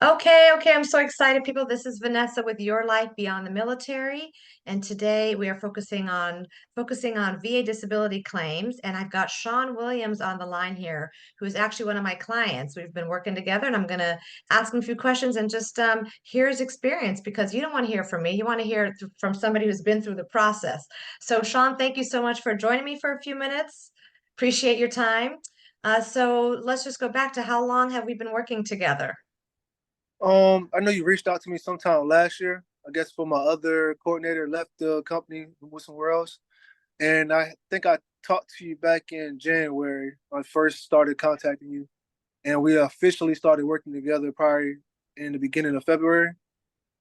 Okay, I'm so excited, people. This is Vanessa with Your Life Beyond the Military, and today we are focusing on VA disability claims. And I've got Shawn Williams on the line here, who is actually one of my clients. We've been working together, and I'm going to ask him a few questions and just hear his experience because you don't want to hear from me. You want to hear from somebody who's been through the process. So, Shawn, thank you so much for joining me for a few minutes. Appreciate your time. So let's just go back to how long have we been working together? I know you reached out to me sometime last year. I guess for my other coordinator left the company and went somewhere else. And I think I talked to you back in January. I first started contacting you, and we officially started working together probably in the beginning of February.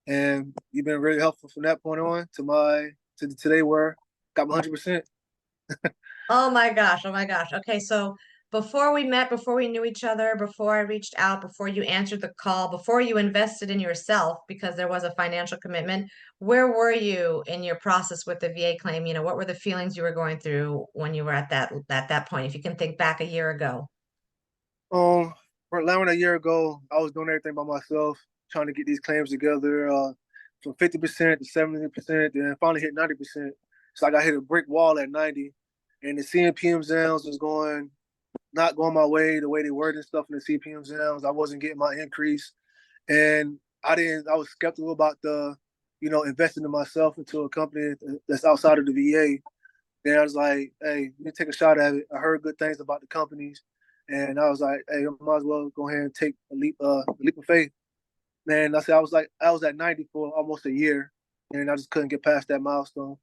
And you've been really helpful from that point on to today where I got my 100%. Oh my gosh. Oh my gosh. Okay, so before we met, before we knew each other, before I reached out, before you answered the call, before you invested in yourself because there was a financial commitment, where were you in your process with the VA claim? What were the feelings you were going through when you were at that point, if you can think back a year ago? For around a year ago, I was doing everything by myself, trying to get these claims together, from 50% to 70%, and finally hit 90%. So like I hit a brick wall at 90, and the CMP exams was not going my way the way they were and stuff in the CPM exams. I wasn't getting my increase, and I was skeptical about investing in myself into a company that's outside of the VA. Then I was like, hey, let me take a shot at it. I heard good things about the companies, and I was like, hey, I might as well go ahead and take a leap of faith. Man, I was at 90 for almost a year, and I just couldn't get past that milestone.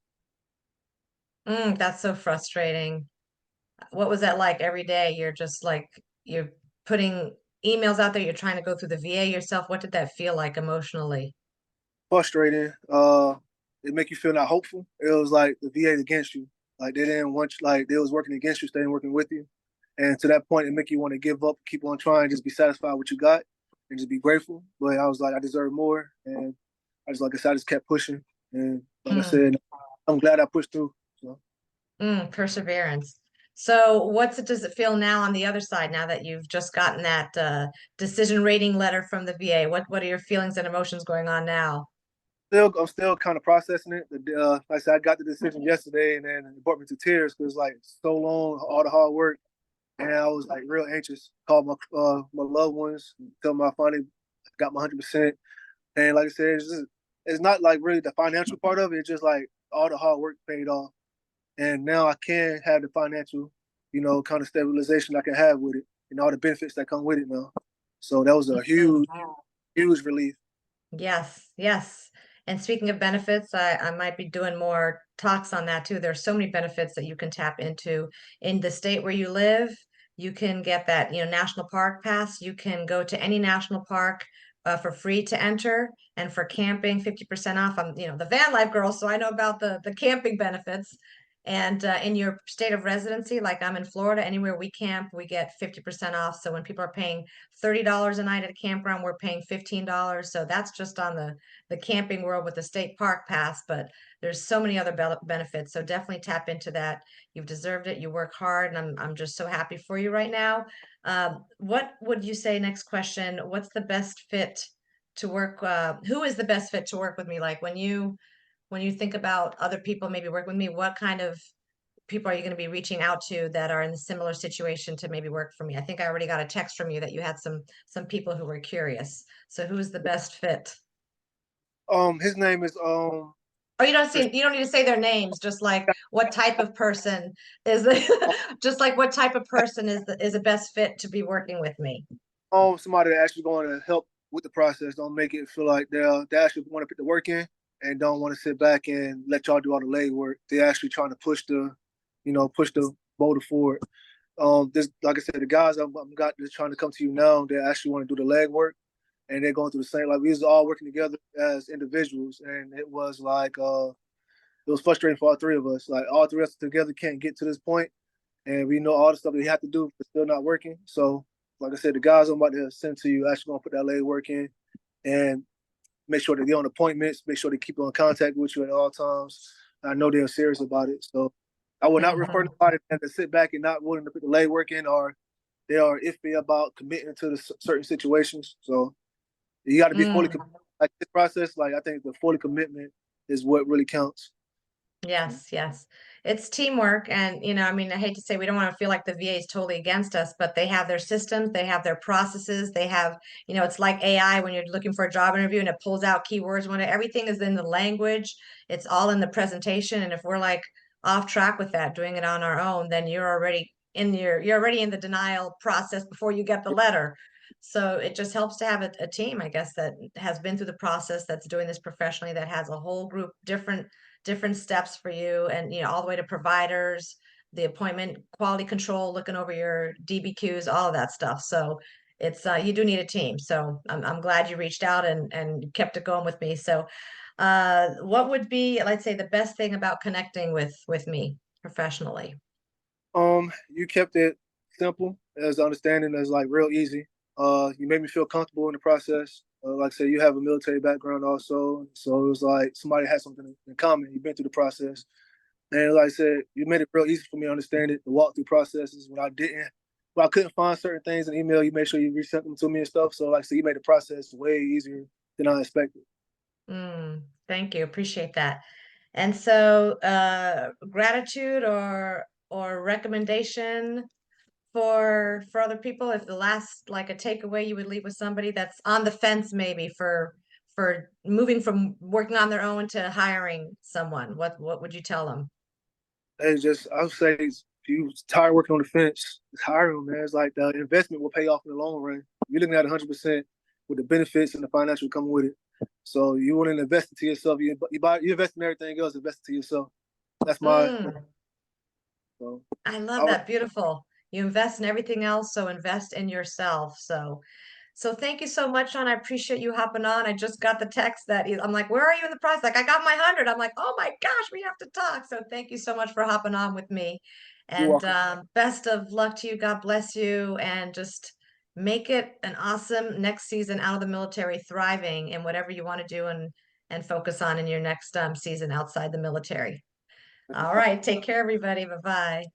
That's so frustrating. What was that like every day? You're just like you're putting emails out there, you're trying to go through the VA yourself. What did that feel like emotionally? Frustrating. It make you feel not hopeful. It was like the VA against you. Like they didn't want you, like they was working against you, staying working with you. And to that point, it make you want to give up, keep on trying, just be satisfied with what you got, and just be grateful. But I was like, I deserve more, and like I said, I just kept pushing. And like I Mm. said, I'm glad I pushed through. So, Perseverance. So does it feel now on the other side now that you've just gotten that decision rating letter from the VA? What are your feelings and emotions going on now? I'm still kind of processing it. Like I said, I got the decision yesterday, and then it brought me to tears because like so long, all the hard work, and I was like real anxious. Called my loved ones, tell them I finally got my 100%. And like I said, it's not like really the financial part of it. It's just like all the hard work paid off, and now I can have the financial, kind of stabilization I can have with it, and all the benefits that come with it now. So that was a Mm. huge relief. Yes, yes. And speaking of benefits, I might be doing more talks on that too. There's so many benefits that you can tap into in the state where you live. You can get that, national park pass. You can go to any national park for free to enter, and for camping, 50% off. I'm, the van life girl, so I know about the camping benefits. And in your state of residency, like I'm in Florida, anywhere we camp, we get 50% off. So when people are paying $30 a night at a campground, we're paying $15. So that's just on the camping world with the state park pass, but there's so many other benefits. So definitely tap into that. You've deserved it. You work hard, and I'm just so happy for you right now. What would you say, next question? What's the best fit to work? Who is the best fit to work with me? Like when you think about other people maybe work with me, what kind of people are you going to be reaching out to that are in a similar situation to maybe work for me? I think I already got a text from you that you had some people who were curious. So who's the best fit? His name is Oh, you don't need to say their names, just like what type of person is just like what type of person is the best fit to be working with me. somebody that actually going to help with the process. Don't make it feel like they actually want to put the work in and don't want to sit back and let y'all do all the leg work. They're actually trying to push the boulder forward. This like I said, the guys I'm got that's trying to come to you now, they actually want to do the leg work, and they're going through the same. Like we was all working together as individuals, and it was like it was frustrating for all three of us. Like all three of us together can't get to this point, and we know all the stuff that we have to do, but still not working. So, like I said, the guys I'm about to send to you actually gonna put that leg work in and make sure that they're on appointments, make sure they keep on contact with you at all times. I know they're serious about it. So I will not refer to Mhm. anybody that sit back and not willing to put the leg work in, or they are iffy about committing to certain situations. So You got to be fully Mm. like this process. Like I think the fully commitment is what really counts. So, Yes, yes. It's teamwork. And, I mean, I hate to say we don't want to feel like the VA is totally against us, but they have their systems, they have their processes, they have, it's like AI when you're looking for a job interview and it pulls out keywords when everything is in the language, it's all in the presentation. And if we're like off track with that, doing it on our own, then you're already in the denial process before you get the letter. So it just helps to have a team, I guess, that has been through the process, that's doing this professionally, that has a whole group, different steps for you, and all the way to providers, the appointment quality control, looking over your DBQs, all of that stuff. So it's you do need a team. So I'm glad you reached out and kept it going with me. So what would be, let's say, the best thing about connecting with me professionally? you kept it simple as understanding as like real easy. You made me feel comfortable in the process. Like I said, you have a military background also, so it was like somebody had something in common. You've been through the process, and like I said, you made it real easy for me to understand it. The walk through processes when I couldn't find certain things in email, you made sure you resent them to me and stuff. So like I said, you made the process way easier than I expected. Thank you, appreciate that. And so gratitude or recommendation for other people, if the last, like, a takeaway you would leave with somebody that's on the fence, maybe for moving from working on their own to hiring someone, what would you tell them? It's just I would say if you tired working on the fence, it's hiring them, man. It's like the investment will pay off in the long run. You're looking at 100% with the benefits and the financial coming with it. So you want to invest into yourself. You invest in everything else, invest into yourself. That's my Mm. so I love I would that. Beautiful. You invest in everything else, so invest in yourself. So thank you so much, Shawn. I appreciate you hopping on. I just got the text that I'm like, where are you in the process? Like, I got my 100. I'm like, oh my gosh, we have to talk. So thank you so much for hopping on with me. you're And welcome. best of luck to you. God bless you. And just make it an awesome next season out of the military, thriving in whatever you want to do and focus on in your next season outside the military. All right. Take care, everybody. Bye-bye.